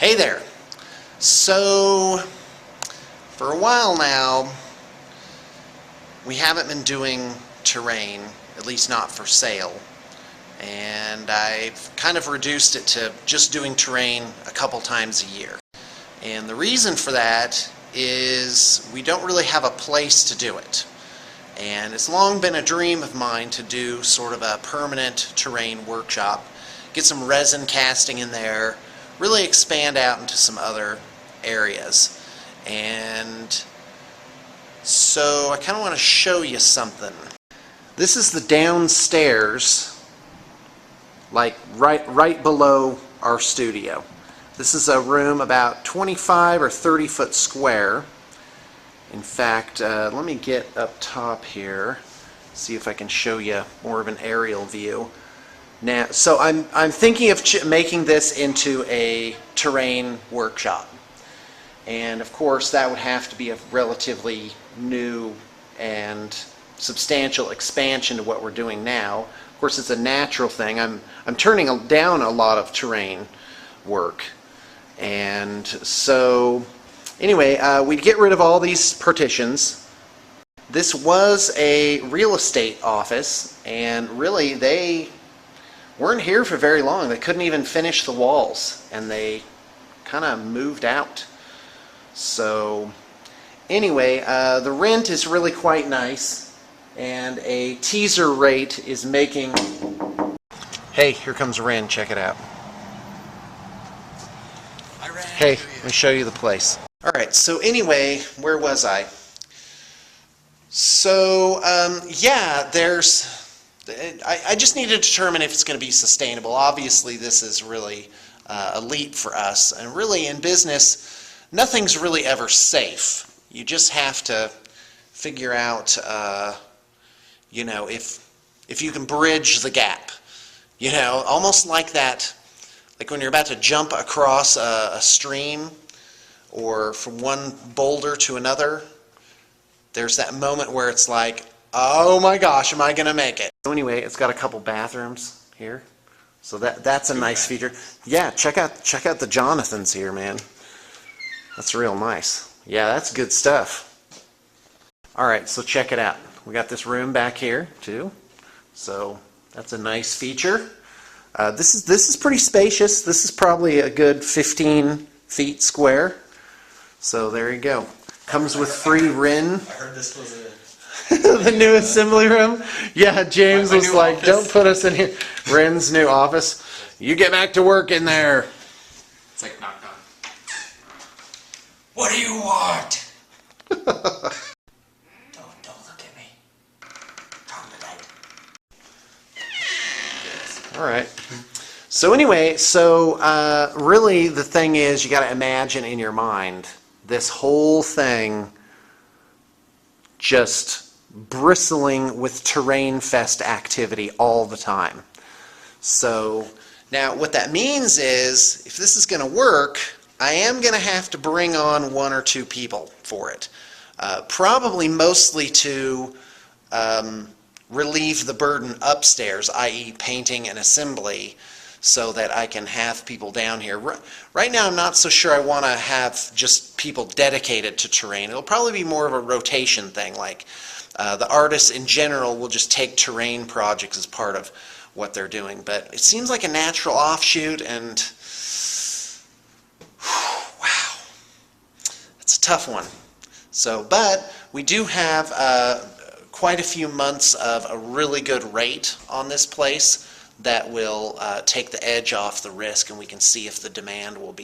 Hey there. So, for a while now, we haven't been doing terrain, at least not for sale. And I've kind of reduced it to just doing terrain a couple times a year. And the reason for that is we don't really have a place to do it. And it's long been a dream of mine to do sort of a permanent terrain workshop, get some resin casting in there, really expand out into some other areas. And so I kind of want to show you something. This is the downstairs, like right below our studio. This is a room about 25 or 30 foot square. In fact, let me get up top here, see if I can show you more of an aerial view. Now, so I'm thinking of making this into a terrain workshop. And of course that would have to be a relatively new and substantial expansion to what we're doing now. Of course, it's a natural thing. I'm turning down a lot of terrain work. And so anyway, we'd get rid of all these partitions. This was a real estate office, and really they weren't here for very long. They couldn't even finish the walls, and they kind of moved out. So anyway, the rent is really quite nice, and a teaser rate is making... Hey, here comes Ren, check it out. Hey, let me show you the place. Alright, so anyway, where was I? So, yeah, I just need to determine if it's going to be sustainable. Obviously, this is really a leap for us. And really, in business, nothing's really ever safe. You just have to figure out, you know, if you can bridge the gap. You know, almost like that, like when you're about to jump across a stream or from one boulder to another, there's that moment where it's like, oh my gosh, am I going to make it? So anyway, it's got a couple bathrooms here. So that's a nice feature. Yeah, check out the Jonathans here, man. That's real nice. Yeah, that's good stuff. Alright, so check it out. We got this room back here too. So that's a nice feature. This is pretty spacious. This is probably a good 15 feet square. So there you go. Comes with free RIN. I heard this was the new assembly room. Yeah, James was like, office. Don't put us in here. RIN's new office. You get back to work in there. It's like knock knock. What do you want? don't look at me. All right. So anyway, really the thing is, you got to imagine in your mind this whole thing just bristling with terrain fest activity all the time. So now what that means is, if this is going to work, I am going to have to bring on one or two people for it. Probably mostly to relieve the burden upstairs, i.e. painting and assembly, so that I can have people down here. Right now I'm not so sure I want to have just people dedicated to terrain. It'll probably be more of a rotation thing, like the artists in general will just take terrain projects as part of what they're doing. But it seems like a natural offshoot, and wow, it's a tough one. So, but we do have quite a few months of a really good rate on this place that will take the edge off the risk, and we can see if the demand will be